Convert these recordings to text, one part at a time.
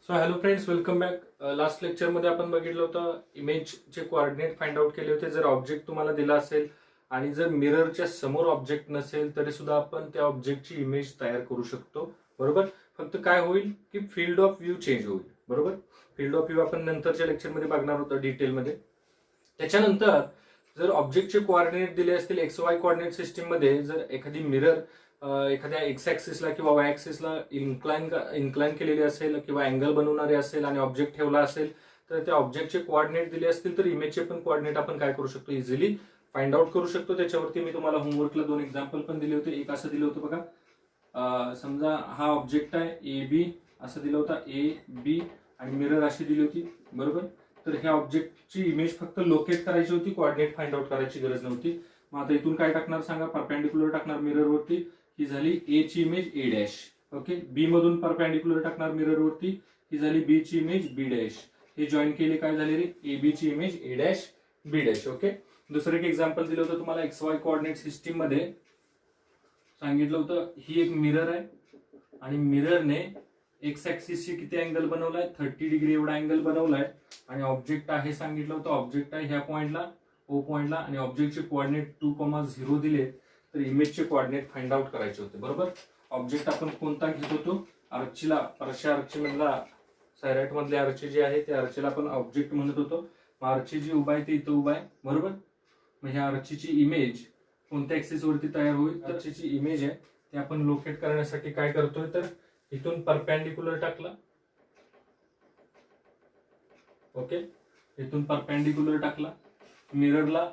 So hello friends, welcome back. Last लेक्चरमध्ये आपण बघितलं होतं इमेजचे कोऑर्डिनेट फाइंड आउट केले होते. जर ऑब्जेक्ट तुम्हाला दिला असेल आणि जर मिररच्या समोर ऑब्जेक्ट नसेल तरी सुद्धा आपण त्या ऑब्जेक्टची इमेज तयार करू शकतो. बरोबर. फक्त काय होईल की फील्ड ऑफ व्ह्यू चेंज होईल. बरोबर. फील्ड ऑफ व्ह्यू आपण नंतरच्या लेक्चरमध्ये बघणार होतो डिटेलमध्ये. त्याच्यानंतर जर ऑब्जेक्टचे कोऑर्डिनेट दिले असतील एक्स वाय कोऑर्डिनेट सिस्टीम मध्ये, जर एखादी मिरर एखाद्या एक्स ऍक्सिसला किंवा वाय ऍक्सिसला इन्क्लाइन केलेली असेल किंवा अँगल बनवणारे असेल आणि ऑब्जेक्ट ठेवला असेल तर त्या ऑब्जेक्टचे कोऑर्डिनेट दिले असतील तर इमेजचे पण कोऑर्डिनेट आपण काय करू शकतो, इझिली फाइंड आउट करू शकतो. त्याच्यावरती मी तुम्हाला होमवर्कला 2 एक्झाम्पल पण दिले होते. एक असं दिलं होतं बघा, समजा हा ऑब्जेक्ट आहे ए बी असं दिलं होतं, ए बी आणि मिरर अशी दिली होती. बरोबर. तर ह्या ऑब्जेक्टची इमेज फक्त लोकेट करायची होती, कोऑर्डिनेट फाइंड आउट करायची गरज नव्हती. मग आता इथून काय टाकणार सांगा, परपेंडिक्युलर टाकणार मिरर वरती, ही झाली ए ची image A dash. Okay. B मधून परपेंडिक्युलर टाकणार मिरर वरती, ही झाली बी ची इमेज बी डॅश. हे जॉईन केले काय झाले रे, ए बी ची image A dash B dash. Okay. दुसरं एक एक्झाम्पल दिलं होतं तुम्हाला एक्स वाय कोऑर्डिनेट सिस्टीम मध्ये. सांगितलं होतं ही एक मिरर आहे आणि मिररने एक्स ऍक्सिसशी किती अँगल बनवलाय, 30 डिग्री एवढा अँगल बनवलाय आणि ऑब्जेक्ट आहे सांगितलं होतं, ऑब्जेक्ट आहे ह्या पॉइंटला ओ पॉइंटला आणि ऑब्जेक्टचे कोऑर्डिनेट 2,0 दिले तर इमेजचे कोऑर्डिनेट फाइंड आउट करायचे होते. बरोबर. ऑब्जेक्ट आपण कोणता घेत होतो, आर्चीला, आर्ची मधला सायराइट मधले आर्ची जे आहे ते आर्चीला आपण ऑब्जेक्ट म्हणत होतो. मग आर्ची जी उभा आहे ते इथं उभा आहे. बरोबर. मग ह्या आर्चीची इमेज कोणत्या ऍक्सिस वरती तयार होईल, आर्चीची इमेज आहे ते आपण लोकेट करण्यासाठी काय करतोय तर इथून परपेंडिक्युलर टाकला. ओके. इथून परपेंडिक्युलर टाकला मिररला,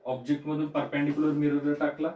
ऑब्जेक्ट मधून परपेंडिक्युलर मिररला टाकला.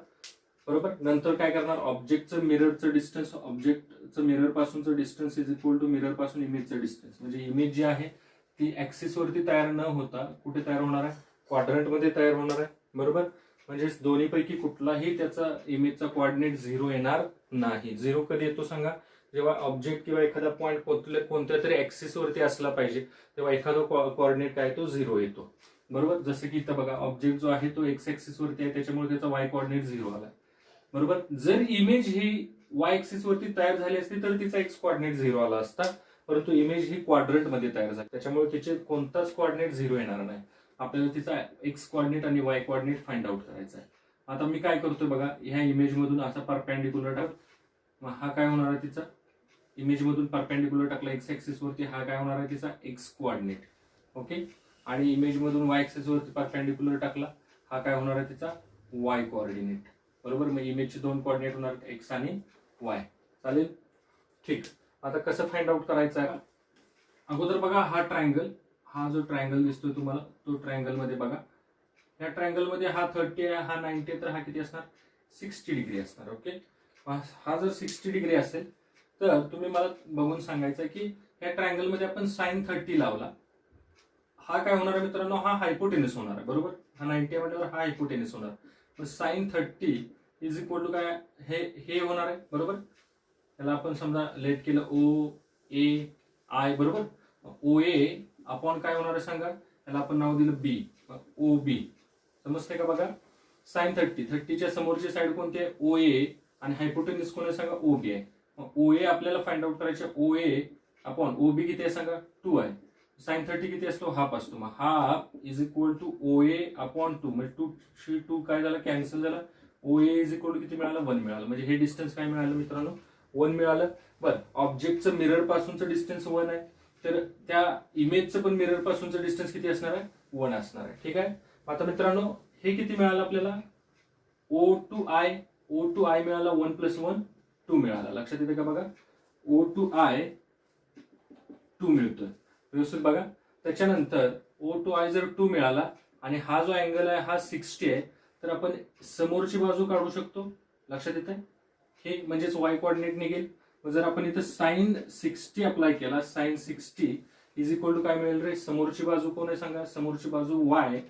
बरोबर. नंतर काय करणार, ऑब्जेक्टचं मिररचं डिस्टन्स, ऑब्जेक्टचं मिरर पासूनचं distance is equal to mirror पासून इमेजचं डिस्टन्स. म्हणजे इमेज जी आहे ती ऍक्सिस वरती तयार न होता कुठे तयार होणार आहे, क्वाड्रंट मध्ये तयार होणार आहे. बरोबर. म्हणजे दोन्हीपैकी कुठलाही त्याचा इमेजचा कोऑर्डिनेट 0 येणार नाही. 0 कधी येतो सांगा, जेव्हा ऑब्जेक्ट किंवा एखादा पॉईंट कोणत्या तरी ऍक्सिस वरती असला पाहिजे तेव्हा एखादा कोऑर्डिनेट काय तो 0 येतो. बरोबर. जसं की इथं बघा, ऑब्जेक्ट जो आहे तो एक्स ऍक्सिस वरती आहे त्याच्यामुळे त्याचा वाय कोऑर्डिनेट 0 आला. बरोबर. जर इमेज ही वाय ऍक्सिस वरती तयार झाली असती तर तिचा एक्स कोऑर्डिनेट 0 आला असता, परंतु इमेज ही क्वाड्रंट मध्ये तयार झाली त्याच्यामुळे तिचे कोणताच कोऑर्डिनेट 0 येणार नाही. आपल्याला तिचा एक्स कोऑर्डिनेट आणि वाय कोऑर्डिनेट फाइंड आउट करायचा आहे. आता मी काय करतोय बघा, ह्या इमेज मधून असा परपेंडिक्युलर टाक. मग हा काय होणार आहे तिचा, इमेज मधून परपेंडिक्युलर टाकला एक्स ऍक्सिस वरती, हा काय होणार आहे तिचा एक्स कोऑर्डिनेट. ओके. आणि इमेज मधून वाय ऍक्सिस वरती परपेंडिक्युलर टाकला, हा काय होणार आहे तिचा वाय कोऑर्डिनेट. बरोबर. मग इमेजचे 2 कोऑर्डिनेट होणार एक्स आणि वाय. चालेल. ठीक. आता कसं फाइंड आउट करायचं आहे, अगोदर बघा हा ट्रायंगल, हा जो ट्रायंगल दिसतोय तुम्हाला तो ट्रायंगल मध्ये बघा, या ट्रायंगल मध्ये हा 30 आहे, हा 90 आहे, तर हा किती असणार, 60 डिग्री असणार. ओके. हा जर 60 डिग्री असेल तर तुम्ही मला बघून सांगायचं की या ट्रायंगल मध्ये आपण साइन 30 लावला, हा काय होणार आहे मित्रांनो, हा हायपोटेनस होणार आहे. बरोबर. हा 90 म्हटल्यावर हा हायपोटेनस होणार. मग साइन 30 इज इक्वल टू काय, हे होणार आहे. बरोबर. त्याला आपण समजा लेट केलं ओ ए आय. बरोबर. ओ ए अपॉन काय होणार आहे सांगा, त्याला आपण नाव दिलं बी, ओ बी. समजते का बघा. साइन 30च्या समोरची साइड कोणती आहे, ओ ए, आणि हायपोटेनस कोण आहे सांगा, ओ बी आहे. ओ ए आपल्याला फाइंड आउट करायचे, ओ ए अपॉन ओ बी किती आहे सांगा, 2 आहे. साइन 30 किती असतो, हाफ असतो. मग half is equal to O A upon 2, म्हणजे 2 काय झालं, कॅन्सल झाला. O A is equal to किती मिळालं, 1 मिळालं. म्हणजे हे डिस्टन्स काय मिळालं मित्रांनो, 1 मिळालं. बरं. ऑब्जेक्टचं मिरर पासूनचं डिस्टन्स 1 आहे, तर त्या इमेजचं पण मिरर पासूनचं डिस्टन्स किती असणार आहे, 1 असणार आहे. ठीक आहे. आता मित्रांनो हे किती मिळालं आपल्याला, ओ टू आय मिळाला, 1 + 1 2 मिळाला. लक्षात येते का बघा, ओ टू आय 2 मिळतोय. व्यवस्थित बघा. त्याच्यानंतर ओ टू आय जर 2 मिळाला आणि हा जो अँगल आहे हा 60 आहे, तर आपण समोरची बाजू काढू शकतो. लक्षात येते, हे म्हणजेच वाय कोऑर्डिनेट निघेल. जर आपण इथं साइन 60 अप्लाय केला, साइन 60 इज इक्वल टू काय मिळेल रे, समोरची बाजू कोण आहे सांगा, समोरची बाजू वाय.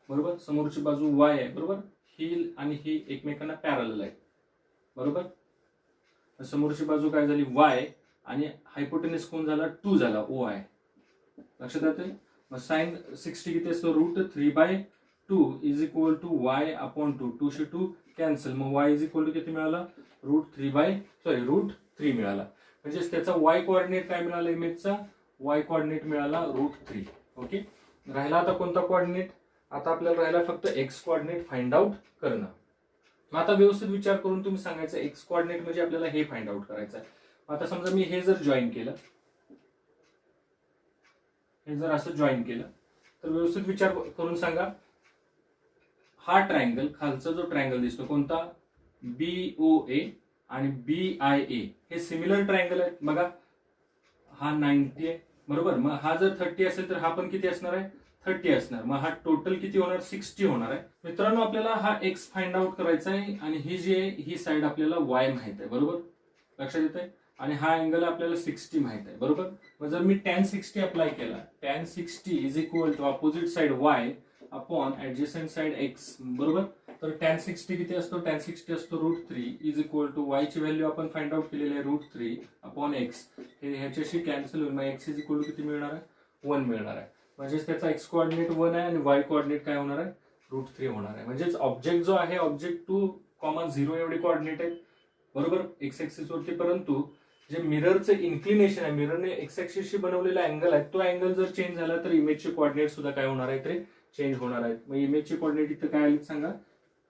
बरोबर. समोरची बाजू वाय आहे. बरोबर. ही आणि ही एकमेकांना पॅरलल आहे. बरोबर. समोरची बाजू काय झाली, वाय, आणि हायपोटेनस कोण झाला, 2 झाला, ओ आय. लक्षात येते. मग साइन 60 किती असतो, √3/2 is equal to Y upon 2. 2 शी 2 कॅन्सल. मग वाय इज इक्वल टू किती मिळाला, √3 मिळाला. म्हणजेच त्याचा वाय कोऑर्डिनेट काय मिळाला, इमेजचा वाय कोऑर्डिनेट मिळाला √3. ओके, राहिला आता कोणता कोऑर्डिनेट, आता आपल्याला राहिला फक्त एक्स कोऑर्डिनेट फाइंड आउट करणं. मग आता व्यवस्थित विचार करून तुम्ही सांगायचं एक्स कोऑर्डिनेट म्हणजे आपल्याला हे फाइंड आउट करायचं आहे. आता समजा मी हे जर जॉईन केलं, हे जर असं जॉईन केलं तर व्यवस्थित विचार करून सांगा, हा ट्रायंगल खालचा जो ट्रायंगल दिसतो कोणता, BOA आणि BIA हे सिमिलर ट्रायंगल आहेत बघा. हा 90 आहे बरोबर, मग हा जर 30 असेल तर हा पण किती असणार आहे, 30 असणार. मग हा टोटल किती होणार, 60 होणार आहे. मित्रांनो आपल्याला हा एक्स फाइंड आउट करायचा आहे आणि ही जी आहे ही साइड आपल्याला वाय माहित आहे बरोबर, लक्षात येत आहे. आणि हा अँगल आपल्याला 60 माहित आहे बरोबर. मग जर मी tan 60 अप्लाय केला, tan 60 is equal to opposite side y upon adjacent side x बरोबर. तर tan 60 किती असतो, tan 60 असतो √3 इज इक्वल टू y ची व्हॅल्यू आपण फाइंड आउट केलेली आहे √3 अपॉन x. हे ह्याच्याशी कॅन्सल होईल, मग x इज इक्वल टू किती मिळणार आहे, 1 मिळणार आहे. म्हणजेच त्याचा x कोऑर्डिनेट 1 आहे आणि y कोऑर्डिनेट काय होणार आहे, √3 होणार आहे. म्हणजेच ऑब्जेक्ट जो आहे ऑब्जेक्ट 2,0 एवढे कोऑर्डिनेट आहेत बरोबर एक्स ऍक्सिस वरती, परंतु जे मिररचे इन्क्लिनेशन आहे, मिररने एक्स ऍक्सिसशी बनवलेला अँगल आहे, तो अँगल जर चेंज झाला तर इमेजचे कोऑर्डिनेट सुद्धा काय होणार आहेत, ते चेंज होणार आहेत. मग इमेजचे कोऑर्डिनेट इथं काय आले सांगा,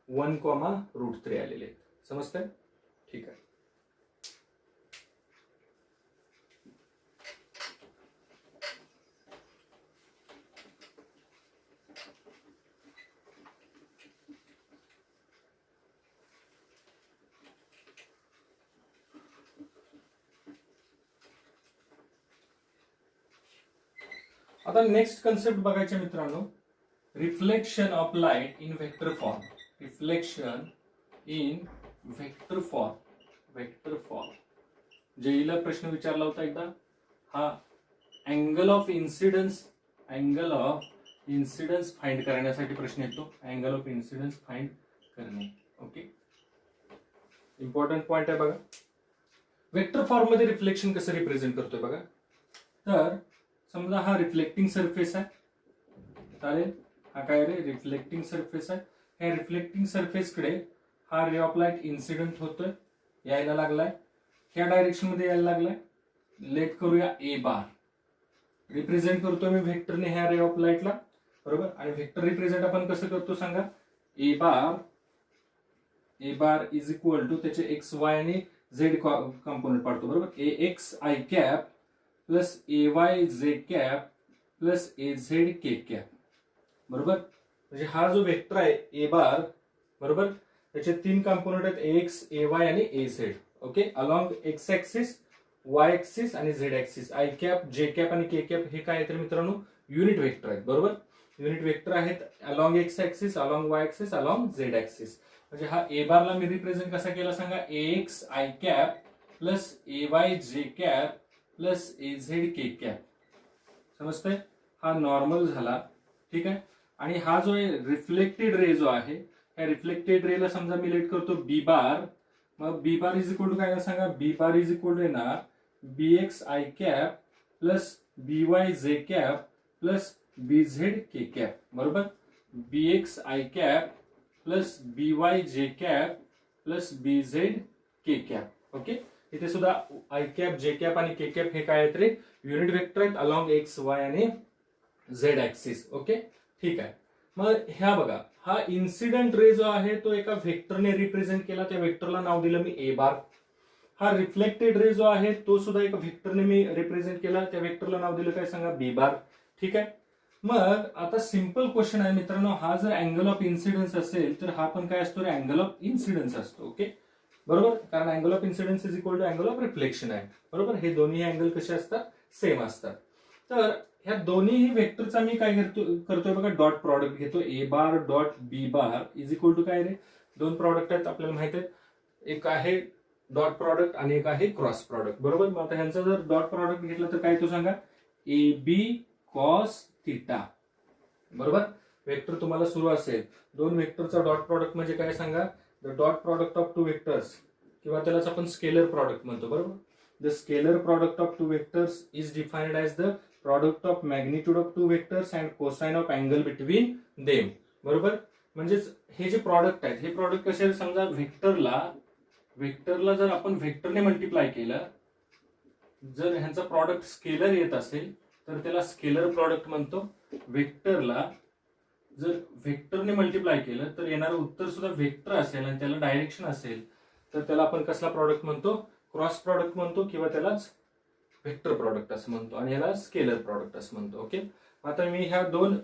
1,√3 आलेले आहेत. समजतंय, ठीक आहे. आता नेक्स्ट कन्सेप्ट बघायचे मित्रांनो, reflection of light in vector form. Reflection in vector form. Vector form जेईला प्रश्न विचारला होता एकदा. हा अँगल ऑफ इन्सिडन्स फाइंड करण्यासाठी प्रश्न येतो. अँगल ऑफ इन्सिडन्स फाइंड करणे. ओके, इम्पॉर्टंट पॉइंट आहे बघा. वेक्टर फॉर्म मध्ये रिफ्लेक्शन कसं रिप्रेझेंट करतोय बघा. तर समजा हा रिफ्लेक्टिंग सरफेस आहे, चालेल, हा काय रे, रिफ्लेक्टिंग सरफेस आहे. ह्या रिफ्लेक्टिंग सरफेस कडे हा रे ऑफ लाईट इन्सिडेंट होतोय, यायला लागलाय, ह्या डायरेक्शन मध्ये यायला लागलाय. लेट करूया ए बार, रिप्रेझेंट करतोय मी व्हेक्टरने ह्या रे ऑफ लाईटला बरोबर. आणि व्हेक्टर रिप्रेझेंट आपण कसं करतो सांगा, A bar is equal to त्याचे एक्स वाय आणि झेड कंपोनेंट पाडतो बरोबर. AX I cap plus AY Z cap plus AZ K cap बरोबर. म्हणजे हा जो वेक्टर आहे ए बार बरोबर, त्याचे 3 कंपोनेंट आहेत, AX AY आणि AZ. Okay, along X axis, Y axis आणि Z axis. I cap, J cap आणि के कॅप हे काय तर मित्रांनो युनिट वेक्टर आहेत बरोबर. युनिट वेक्टर आहेत along X axis, along Y axis, along Z axis. म्हणजे हा ए बारला मी रिप्रेझेंट कसा केला सांगा, AX I cap plus AY J cap plus AZ K cap. समजतंय, हा नॉर्मल झाला, ठीक आहे. आणि हा जो रिफ्लेक्टेड रे जो आहे, ह्या रिफ्लेक्टेड रेला समजा मी लेट करतो बी बार. मग B bar is equal to काय सांगा, B bar is equal to येणार BX I cap plus BY J cap plus BZ K cap बरोबर. BX I cap plus BY J cap plus BZ K cap. Okay, इथे सुद्धा I cap, J cap आणि K cap हे काय आहेत रे, unit vector आहेत along x Y आणि Z axis. Okay, ठीक आहे. मग ह्या बघा, हा इन्सिडेंट रे जो आहे तो एका व्हेक्टरने रिप्रेझेंट केला, त्या व्हेक्टरला नाव दिलं मी ए बार. हा रिफ्लेक्टेड रे जो आहे तो सुद्धा एका व्हेक्टरने मी रिप्रेझेंट केला, त्या व्हेक्टरला नाव दिलं काय सांगा, बी बार. ठीक आहे. मग आता सिंपल क्वेश्चन आहे मित्रांनो, हा जर अँगल ऑफ इन्सिडन्स असेल तर हा पण काय असतो रे, अँगल ऑफ इन्सिडन्स असतो. ओके बरोबर, कारण angle of incidence is equal to angle of reflection आहे बरोबर. हे दोन्ही अँगल कसे असतात, सेम असतात. तर ह्या दोन्ही व्हेक्टरचा मी काय करतोय बघा, डॉट प्रॉडक्ट घेतो. A bar dot B bar is equal to काय रे, 2 प्रॉडक्ट आहेत आपल्याला माहित आहेत, एक आहे डॉट प्रॉडक्ट आणि एक आहे क्रॉस प्रॉडक्ट बरोबर. मग आता ह्यांचा जर डॉट प्रॉडक्ट घेतला तर काय तो सांगा, AB cos थिटा बरोबर. वेक्टर तुम्हाला सुरू असेल, 2 वेक्टरचा डॉट प्रॉडक्ट म्हणजे काय सांगा, the dot product of 2 vectors, किंवा त्यालाच आपण स्केलर प्रॉडक्ट म्हणतो बरोबर. The scalar product of 2 vectors is defined as the product of magnitude of 2 vectors and cosine of angle between them बरोबर. म्हणजेच हे जे प्रॉडक्ट आहेत, हे प्रॉडक्ट कसे, समजा व्हेक्टरला जर आपण व्हेक्टरने मल्टिप्लाय केलं, जर ह्यांचा प्रॉडक्ट स्केलर येत असेल तर त्याला स्केलर प्रॉडक्ट म्हणतो. व्हेक्टरला जर व्हेक्टरने मल्टिप्लाय केलं तर येणारं उत्तर सुद्धा व्हेक्टर असेल आणि त्याला डायरेक्शन असेल तर त्याला आपण कसला प्रॉडक्ट म्हणतो, क्रॉस प्रॉडक्ट म्हणतो किंवा त्यालाच व्हेक्टर प्रॉडक्ट असं म्हणतो आणि याला स्केलर प्रॉडक्ट असं म्हणतो. ओके, आता मी ह्या दोन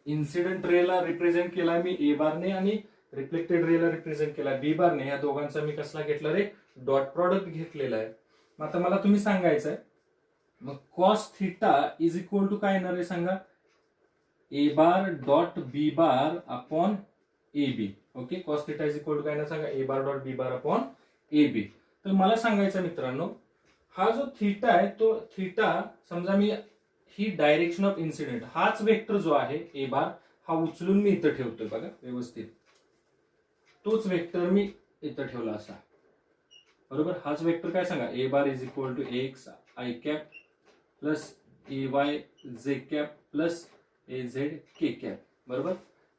इन्सिडेंट रेला रिप्रेझेंट केला मी ए बारने आणि रिफ्लेक्टेड रेला रिप्रेझेंट केला बी बारने. या दोघांचा मी कसला घेतला रे, डॉट प्रॉडक्ट घेतलेला आहे. मग आता मला तुम्ही सांगायचं आहे मग cos theta is equal to काय येणार आहे सांगा, A bar dot B bar upon A B. Okay, cos theta is equal to काय ना सांगा, A bar dot B bar upon A बी. तर मला सांगायचं मित्रांनो, हा जो थिटा आहे तो थिटा समजा मी ही डायरेक्शन ऑफ इन्सिडेंट, हाच वेक्टर जो आहे ए बार हा उचलून मी इथं ठेवतोय बघा व्यवस्थित, तोच वेक्टर मी इथं ठेवला असा बरोबर. हाच वेक्टर काय सांगा, A bar is equal to X I cap plus A Y J cap plus A Z K cap बरोबर.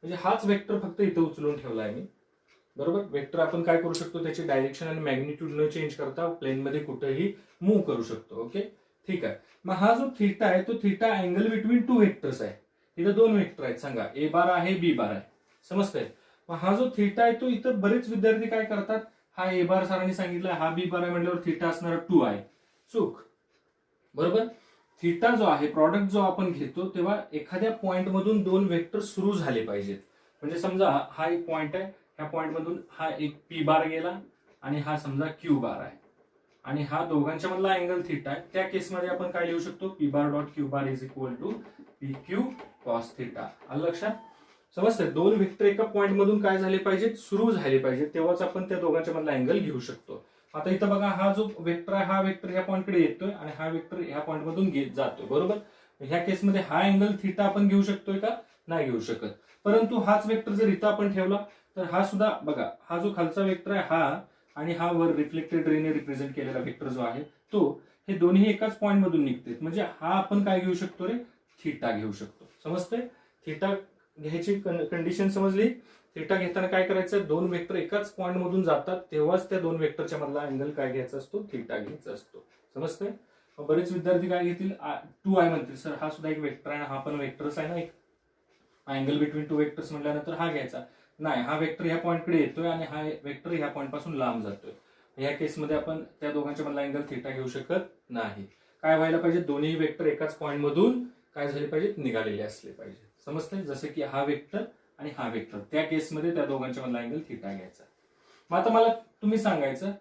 म्हणजे हाच वेक्टर फक्त इथं उचलून ठेवला आहे मी बरोबर. वेक्टर आपण काय करू शकतो, त्याची डायरेक्शन आणि मॅग्निट्यूड न चेंज करता प्लेन मध्ये कुठेही मूव्ह करू शकतो. ओके ठीक आहे. मग हा जो थिटा आहे तो theta angle between two vectors आहे. इथं दोन वेक्टर आहेत सांगा, ए बार आहे बी बार आहे, समजतंय. मग हा जो थिटा आहे तो इथं बरेच विद्यार्थी काय करतात, हा ए बार सरांनी सांगितलं हा बी बार आहे म्हटल्यावर थिटा असणार 2 आहे, चूक बरोबर. थिटा जो आहे प्रॉडक्ट जो आपण घेतो तेव्हा एखाद्या पॉइंट मधून दोन वेक्टर सुरू झाले पाहिजेत. म्हणजे समजा हा एक पॉइंट आहे, ह्या पॉइंट मधून हा एक पी बार गेला आणि हा समजा क्यू बार आहे आणि हा दोघांच्या मधला अँगल थिटा आहे. त्या केसमध्ये आपण काय लिहू शकतो, P bar dot Q bar is equal to P Q cos theta. आलं लक्षात, समजतंय. दोन वेक्टर एका पॉइंट मधून काय झाले पाहिजेत, सुरू झाले पाहिजेत, तेव्हाच आपण त्या दोघांच्या मधला अँगल घेऊ शकतो. आता इथं बघा हा जो वेक्टर आहे हा वेक्टर ह्या पॉइंटकडे येतोय आणि हा वेक्टर ह्या पॉइंट मधून जातोय बरोबर. ह्या केसमध्ये हा अँगल थिटा आपण घेऊ शकतोय का, नाही घेऊ शकत. परंतु हाच वेक्टर जर इथं आपण ठेवला तर हा सुद्धा बघा, हा जो खालचा वेक्टर आहे हा आणि हा वर रिफ्लेक्टेड रेने रिप्रेझेंट केलेला वेक्टर जो आहे तो, हे दोन्ही एकाच पॉइंट मधून निघतात. म्हणजे हा आपण काय घेऊ शकतो रे, थिटा घेऊ शकतो. समजतंय. थिटा घ्यायची कंडिशन समजली. थिटा घेताना काय करायचं, दोन वेक्टर एकाच पॉइंट मधून जातात तेव्हाच त्या दोन वेक्टरच्या मधला अँगल काय घ्यायचा असतो, थिटा घ्यायचा असतो. समजतंय. बरेच विद्यार्थी काय घेतील, 2i म्हणतील सर हा सुद्धा एक वेक्टर आहे, हा पण वेक्टरच आहे ना, एक अँगल बिटवीन टू वेक्टर्स म्हटल्यानंतर हा घ्यायचा. नाही, हा वेक्टर ह्या पॉइंटकडे येतोय आणि हा वेक्टर ह्या पॉइंट पासून लांब जातोय. ह्या केसमध्ये आपण त्या दोघांच्या मधला अँगल थिटा घेऊ शकत नाही. काय व्हायला पाहिजे, दोन्ही वेक्टर एकाच पॉइंट मधून काय झाले पाहिजेत, निघालेले असले पाहिजे. समजतंय. जसं की हा वेक्टर आणि हा वेक्टर, त्या केसमध्ये त्या दोघांच्या मधला अँगल थिटा घ्यायचा. मग आता मला तुम्ही सांगायचं,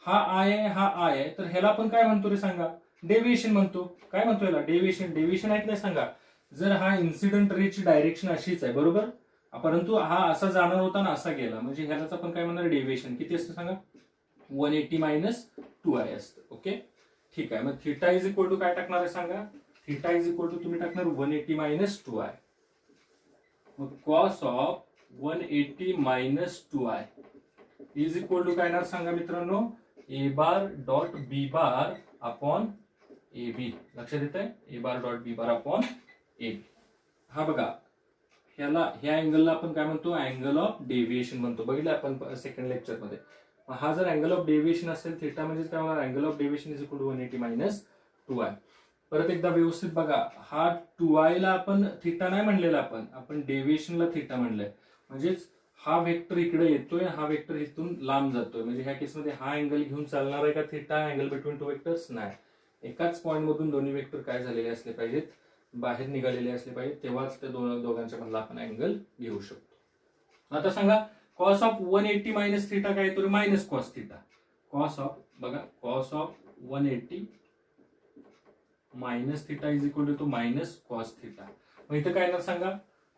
हा आय आहे हा आय आहे, तर ह्याला आपण काय म्हणतो रे सांगा, डेव्हिएशन म्हणतो. काय म्हणतो याला, डेव्हिएशन. डेव्हिएशन ऐकलंय सांगा, जर हा इन्सिडेंट रेची डायरेक्शन अशीच आहे बरोबर, परंतु हा असा जाणार होता ना असा गेला, म्हणजे ह्यालाच आपण काय म्हणणार, डेव्हिएशन. किती असतं सांगा, 180 मायनस 2i असतं. ओके ठीक आहे. मग थिटा इज इक्वल टू काय टाकणार आहे सांगा, थिटा इज इक्वल टू तुम्ही टाकणार 180 मायनस 2i. मग cos of 180 minus 2i is equal to काय येणार सांगा मित्रांनो, ए bar dot B bar upon A बी. लक्षात येत आहे, ए bar dot B bar upon A बी. हा बघा, ह्या अँगलला आपण काय म्हणतो, अँगल ऑफ डेव्हिएशन म्हणतो. बघितलं आपण सेकंड लेक्चर मध्ये. हा जर अँगल ऑफ डेव्हिएशन असेल, थिटा म्हणजे काय होणार, angle of deviation is equal to 180 minus 2i. परत एकदा व्यवस्थित बघा, हा 2i ला आपण थिटा नाही म्हणलेला, आपण डेव्हिएशनला थिटा म्हणलंय. म्हणजेच हा वेक्टर इकडे येतोय, हा वेक्टर इथून लांब जातोय. म्हणजे ह्या केसमध्ये हा अँगल घेऊन चालणार आहे का theta, angle between two vectors नाही. एकाच पॉइंट मधून दोन्ही वेक्टर काय झालेले असले पाहिजेत, बाहेर निघालेले असले पाहिजेत, तेव्हाच त्या दोघांच्या मधला आपण अँगल घेऊ शकतो. आता सांगा, कॉस ऑफ 180 मायनस थिटा काय येतो, minus cos theta. Cos of बघा, cos of 180 minus theta is equal to minus cos theta. मग इथं काय येणार सांगा,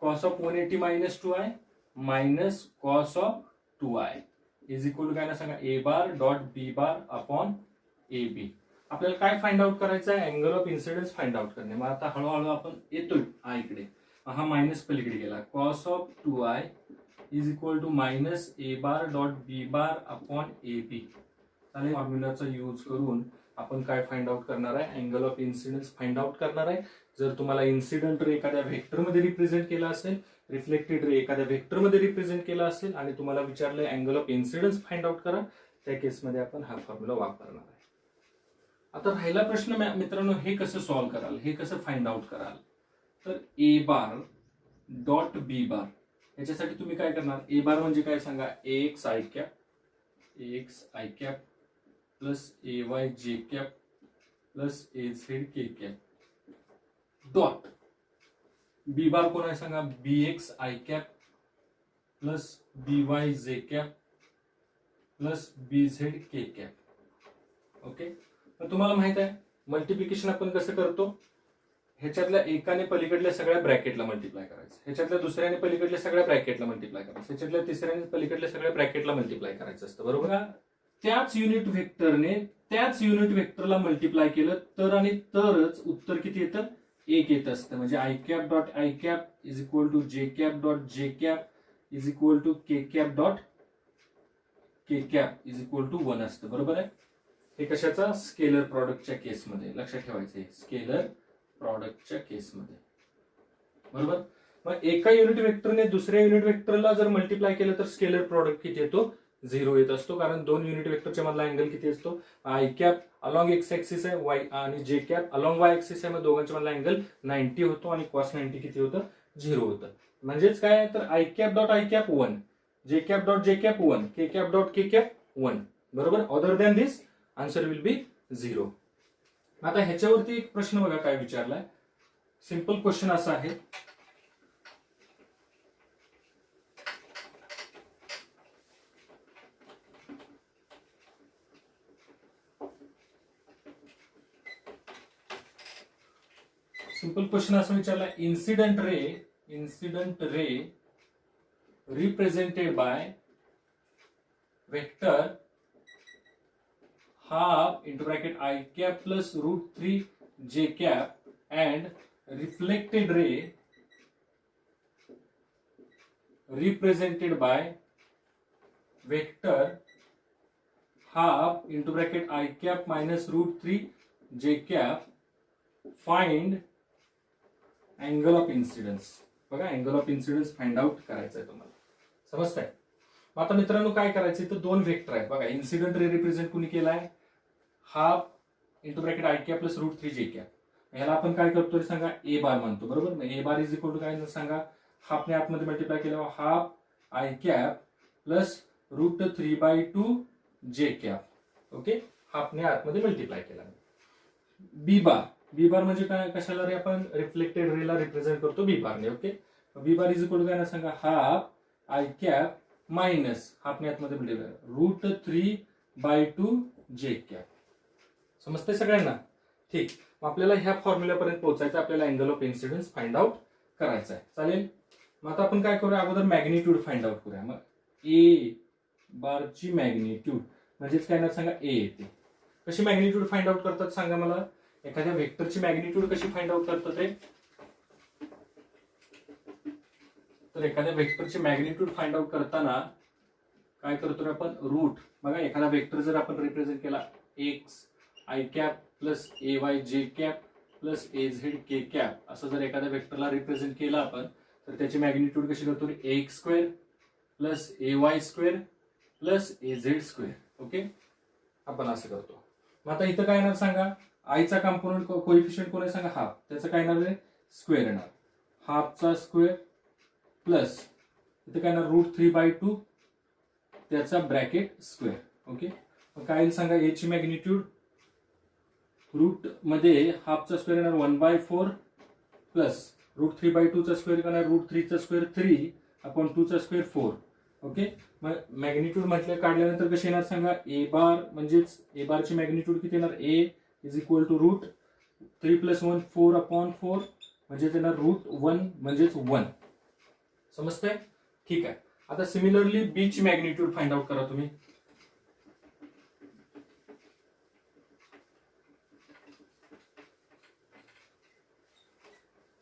cos of 180 minus 2i minus cos of 2i is equal to काय ना सांगा, A bar dot B bar upon A बी. आपल्याला काय फाइंड आउट करायचं आहे, angle of incidence find out करणे. मग आता हळूहळू आपण येतोय आ इकडे, हा मायनस पलीकडे गेला. Cos of 2i is equal to minus A bar dot B bar upon A B. चालेल, फॉर्म्युलाचा यूज करून आपण काय फाइंड आउट करणार आहे, angle of incidence find out करणार आहे. जर तुम्हाला इन्सिडेंट रे एखाद्या व्हेक्टरमध्ये रिप्रेझेंट केला असेल, रिफ्लेक्टेड रे एखाद्या व्हेक्टरमध्ये रिप्रेझेंट केला असेल आणि तुम्हाला विचारलंय angle of incidence find out करा, त्या केसमध्ये आपण हा फॉर्म्युला वापरणार आहे. आता राहिला प्रश्न मित्रांनो, हे कसं सॉल्व्ह कराल, हे कसं फाइंड आउट कराल. तर ए बार डॉट बी बार, याच्यासाठी तुम्ही काय करणार, ए बार म्हणजे काय सांगा, X I cap plus A Y J cap plus A Z K cap dot B bar कोण आहे सांगा, B X I cap plus B Y J cap plus B Z K cap. Okay, तर तुम्हाला माहित आहे multiplication आपण कसं करतो, ह्याच्यातल्या एकाने पलीकडल्या सगळ्या ब्रॅकेटला मल्टिप्लाय करायचं, ह्याच्यातल्या दुसऱ्याने पलीकडल्या सगळ्या ब्रॅकेटला मल्टिप्लाय करायचं, ह्याच्यातल्या तिसऱ्याने पलीकडल्या सगळ्या ब्रॅकेटला मल्टिप्लाय करायचं असतं, बरोबर का. त्याच युनिट व्हेक्टरने त्याच युनिट व्हेक्टरला मल्टिप्लाय केलं तर आणि तरच उत्तर किती येतं, 1 येत असतं. म्हणजे I cap dot I cap is equal to J cap dot J cap is equal to K cap dot K cap is equal to 1 असतं, बरोबर आहे. हे कशाचा, स्केलर प्रॉडक्टच्या केसमध्ये, लक्षात ठेवायचं आहे, स्केलर प्रॉडक्टच्या केसमध्ये, बरोबर. मग एका युनिट वेक्टरने दुसऱ्या युनिट वेक्टरला जर मल्टिप्लाय केलं तर स्केलर प्रॉडक्ट किती येतो, 0 येत असतो. कारण दोन युनिट वेक्टरच्या मधला अँगल किती असतो, i cap along X axis आहे वाय आणि जे कॅप अलॉंग वाय ऍक्सिस आहे, मग दोघांच्या मधला अँगल 90 होतो आणि कॉस 90 किती होतं, 0 होतं. म्हणजेच काय, तर I cap dot I cap 1, जे कॅप डॉट जे कॅप 1, के कॅप डॉट के कॅप 1, बरोबर. Other than this answer will be 0. आता ह्याच्यावरती एक प्रश्न बघा काय विचारलाय, सिंपल क्वेश्चन असा आहे, सिंपल क्वेश्चन असं विचारलाय, incident ray represented by vector half into bracket I cap plus √3 J cap and reflected ray represented by vector half into bracket I cap minus √3 J cap, find angle of incidence. बघा, angle of incidence find out करायचं आहे तुम्हाला, समजतंय. आता मित्रांनो काय करायचं, तर दोन वेक्टर आहेत बघा, इन्सिडेंट रे रिप्रेझेंट कुणी केलाय, half into bracket I cap plus √3 J cap, ह्याला आपण काय करतो सांगा, ए बार म्हणतो, बरोबर. ए बार इज इक्वल टू काय सांगा, हाफने आतमध्ये मल्टिप्लाय केल्यावर हाफ आय कॅप प्लस √3/2 जे कॅप. ओके, हाफने आतमध्ये मल्टिप्लाय केला. बी बार म्हणजे काय, कशाला रे, आपण रिफ्लेक्टेड रेला रिप्रेझेंट करतो बी बारने. Okay, B bar is equal to काय ना सांगा, हाफ आय कॅप मायनस हाफने आतमध्ये मल्टिप्लाय √3/2 जे कॅप. समजतंय सगळ्यांना, ठीक. मग आपल्याला ह्या फॉर्म्युल्यापर्यंत पोहोचायचं, आपल्याला angle of incidence find out करायचा आहे, चालेल. मग आता आपण काय करूया, अगोदर मॅग्निट्यूड फाइंड आउट करूया. मग ए बारची मॅग्निट्यूड म्हणजेच काय ना सांगा, ए येते. कशी मॅग्निट्यूड फाइंड आउट करतात सांगा मला, एखाद्या वेक्टरची मॅग्निट्यूड कशी फाइंड आउट करतात ते, तर एखाद्या वेक्टरची मॅग्निट्यूड फाइंड आउट करताना काय करतो आपण, रूट. बघा, एखादा वेक्टर जर आपण रिप्रेझेंट केला x I cap plus A Y J cap plus A Z K cap, असं जर एखाद्या वेक्टरला रिप्रेझेंट केलं आपण, तर त्याची मॅग्निट्यूड कशी करतो, x square plus A Y square plus A Z square. Okay, आपण असं करतो. मग आता इथं काय येणार सांगा, आयचा कॉम्पोनंट कोइफिशियंट कोण आहे सांगा, हाफ, त्याचं काय येणार आहे, स्क्वेअर येणार, हाफचा स्क्वेअर प्लस इथं काय येणार √3/2 त्याचा ब्रॅकेट स्क्वेअर. ओके, मग काय सांगा, ए ची मॅग्निट्यूड रूट मध्ये हाफचा स्क्वेअर येणार 1/4 प्लस √3/2 चा स्क्वेअर करणार √3 चा स्क्वेअर 3 अपॉन 2 चा स्क्वेअर 4. ओके, मग मॅग्निट्यूड म्हटलं काढल्यानंतर कशी येणार सांगा, ए बार म्हणजेच ए बारची मॅग्निट्यूड किती येणार, ए इज इक्वल टू √3 + 1 4/4 म्हणजे येणार √1 म्हणजेच 1. समजतंय, ठीक आहे. आता सिमिलरली बी ची मॅग्निट्यूड फाइंड आउट करा तुम्ही.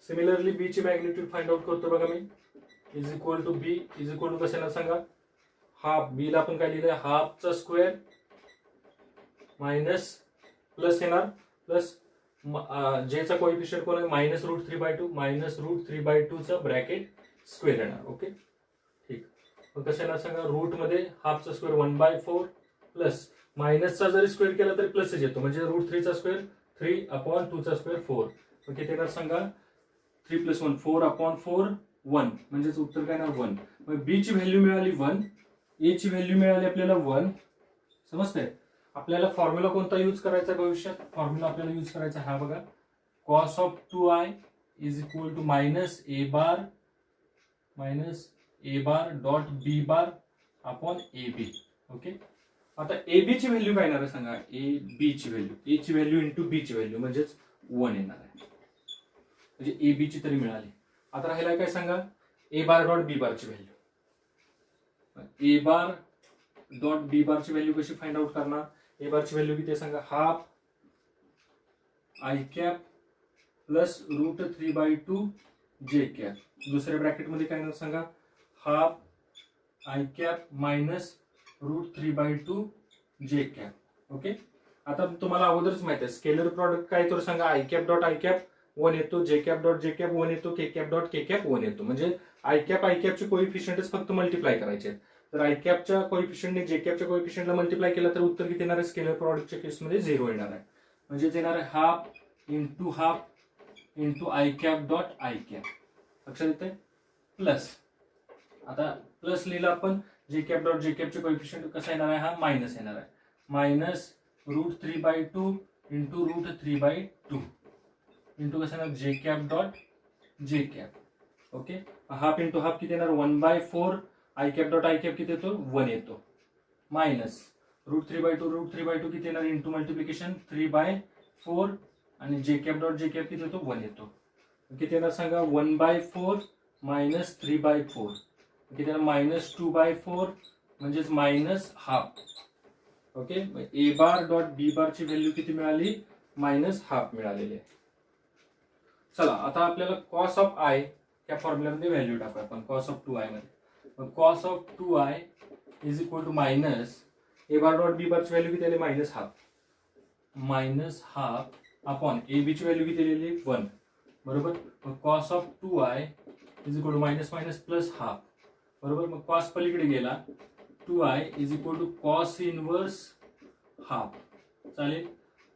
सिमिलरली बी ची मॅग्निट्यूड फाइंड आउट करतो बघा मी, is equal to B is equal to कसं येणार सांगा, हाफ, बी ला आपण काय लिहिलंय, हाफचा स्क्वेअर मायनस प्लस येणार प्लस जेचा कोइफिशियंट कोण आहे मायनस √3/2 मायनस √3/2 चा ब्रॅकेट स्क्वेअर येणार. ओके, ठीक. मग कसं येणार सांगा, रूट मध्ये हाफचा स्क्वेअर 1/4 प्लस मायनसचा जरी स्क्वेअर केला तरी प्लसच येतो, म्हणजे √3चा स्क्वेअर 3/2चा स्क्वेअर 4. मग किती येणार सांगा? 3 + 1 4/4 1, म्हणजेच उत्तर काय येणार 1. मग बी ची व्हॅल्यू मिळाली 1, ए ची व्हॅल्यू मिळाली आपल्याला 1. समजतंय? आपल्याला फॉर्म्युला कोणता यूज करायचा भविष्यात? फॉर्म्युला आपल्याला यूज करायचा हा बघा, cos of 2i is equal to -a bar dot b bar upon ab. Okay, आता ab ची व्हॅल्यू काय येणार आहे सांगा? ab ची व्हॅल्यू, a ची व्हॅल्यू इंटू b ची व्हॅल्यू म्हणजेच 1 येणार आहे, म्हणजे ab ची तरी मिळाली. आता राहिला काय सांगा? a bar dot b bar ची value. a bar dot b bar ची व्हॅल्यू कशी फाइंड आउट करणार? a बार ची व्हॅल्यू किती सांगा? Half i cap plus √3/2 j cap. दुसऱ्या ब्रॅकेट मध्ये काय येणार सांगा? Half i cap minus √3/2 j cap. Okay, आता तुम्हाला अगोदरच माहिती आहे स्केलर प्रॉडक्ट काय येतो सांगा? i cap dot i cap 1 येतो, j cap dot j cap 1 येतो, k cap dot k cap 1 येतो. म्हणजे i कॅपचे कोइफिशियंटच फक्त मल्टिप्लाय करायचे आहेत. तर i कॅपच्या कोइफिशियंटने j कॅपच्या कोइफिशियंटला मल्टिप्लाय केला तर उत्तर किती येणार आहे? स्केलर प्रॉडक्टच्या केसमध्ये 0 येणार आहे. म्हणजेच येणार आहे half into i cap dot i cap. लक्षात येते? प्लस, आता प्लस लिहिला आपण, j कॅप डॉट j कॅपचे कोइफिशियंट कसा येणार आहे? हा मायनस येणार आहे. मायनस √3/2 इंटू √3/2 इंटू कसं येणार? j cap dot j cap. Okay, half into half किती येणार? 1/4. i cap dot i cap किती येतो? 1 येतो. मायनस √3/2 किती येणार? इंटू मल्टिप्लिकेशन 3/4 आणि j cap dot j cap किती येतो? 1 येतो. किती येणार सांगा? 1/4 मायनस 3/4 किती येणार? -2/4 म्हणजेच -half. Okay, a bar dot b bar ची व्हॅल्यू किती मिळाली? -हाफ मिळालेली आहे. चला, आता आपल्याला cos ऑफ i या फॉर्म्युल्यामध्ये व्हॅल्यू टाकू आपण cos ऑफ 2i मध्ये. मग cos of 2i is equal to minus a bar dot b bar ची व्हॅल्यू किती आली? -हाफ अपॉन ab ची व्हॅल्यू किती लिहिली? 1. बरोबर, मग cos of 2i is equal to minus minus plus half. बरोबर, मग cos पलीकडे गेला, 2i is equal to cos inverse half. चालेल,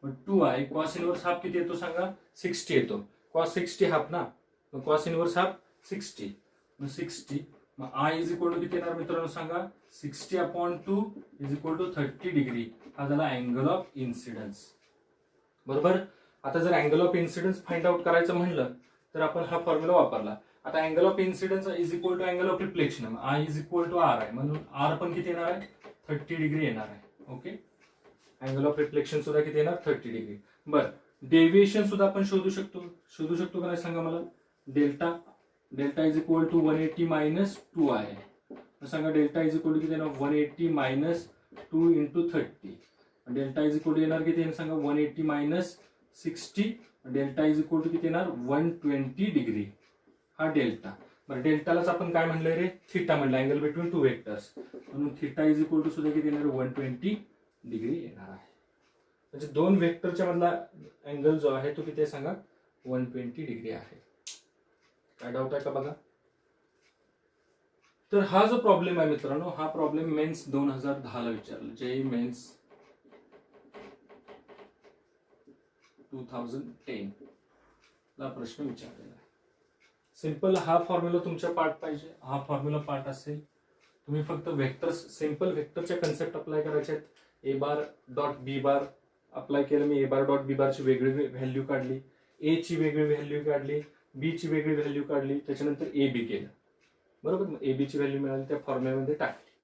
मग 2i cos इनवर्स हाफ किती येतो सांगा? 60 येतो. cos 60 हाफ ना, मग cos इनवर्स हाफ 60. मग 60, मग i इज इक्वल टू किती येणार मित्रांनो सांगा? 60/2 इज इक्वल टू 30 डिग्री. हा झाला अँगल ऑफ इन्सिडन्स. बरोबर, आता जर angle of incidence find out करायचं म्हणलं तर आपण हा फॉर्म्युला वापरला. आता angle of incidence is equal to angle of reflection, i is equal to r आहे, म्हणून r पण किती येणार आहे? 30 डिग्री येणार आहे. ओके, अँगल ऑफ रिफ्लेक्शन सुद्धा किती येणार? 30 डिग्री. बरं, डेव्हिएशन सुद्धा आपण शोधू शकतो का नाही सांगा मला? Delta is equal to 180 minus 2 आहे. सांगा डेल्टा इज इक्वल टू किती येणार? 180 minus 2 into 30. Delta is equal to येणार किती येणार सांगा? 180 minus 60. Delta is equal to किती येणार? 120 डिग्री. हा डेल्टा. बरं, डेल्टालाच आपण काय म्हणलंय रे? थिटा म्हणलं, अँगल बिटवीन टू वेक्टर्स. म्हणून थिटा इज इक्वल टू सुद्धा किती येणार? 120 डिग्री येणार आहे. म्हणजे दोन वेक्टरच्या मधला अँगल जो आहे तो किती आहे सांगा? 120 डिग्री आहे. काय डाऊट आहे का बघा? तर हा जो प्रॉब्लेम आहे मित्रांनो, हा प्रॉब्लेम मेन्स 2010 ला विचारला. JEE मेन्स 2010 ला प्रश्न विचारलेला आहे. सिंपल हा फॉर्म्युला तुमच्या पार्ट पाहिजे, हा फॉर्म्युला पार्ट असेल. तुम्ही फक्त वेक्टर्स, सिंपल वेक्टरच्या कन्सेप्ट अप्लाय करायचे आहेत. a bar dot b bar apply केलं मी, a बार डॉट b बारची वेगळी व्हॅल्यू काढली, a ची वेगळी व्हॅल्यू काढली, b ची वेगळी व्हॅल्यू काढली, त्याच्यानंतर ab केलं. बरोबर, ab ची व्हॅल्यू मिळाली त्या फॉर्म्युल्यामध्ये टाकली.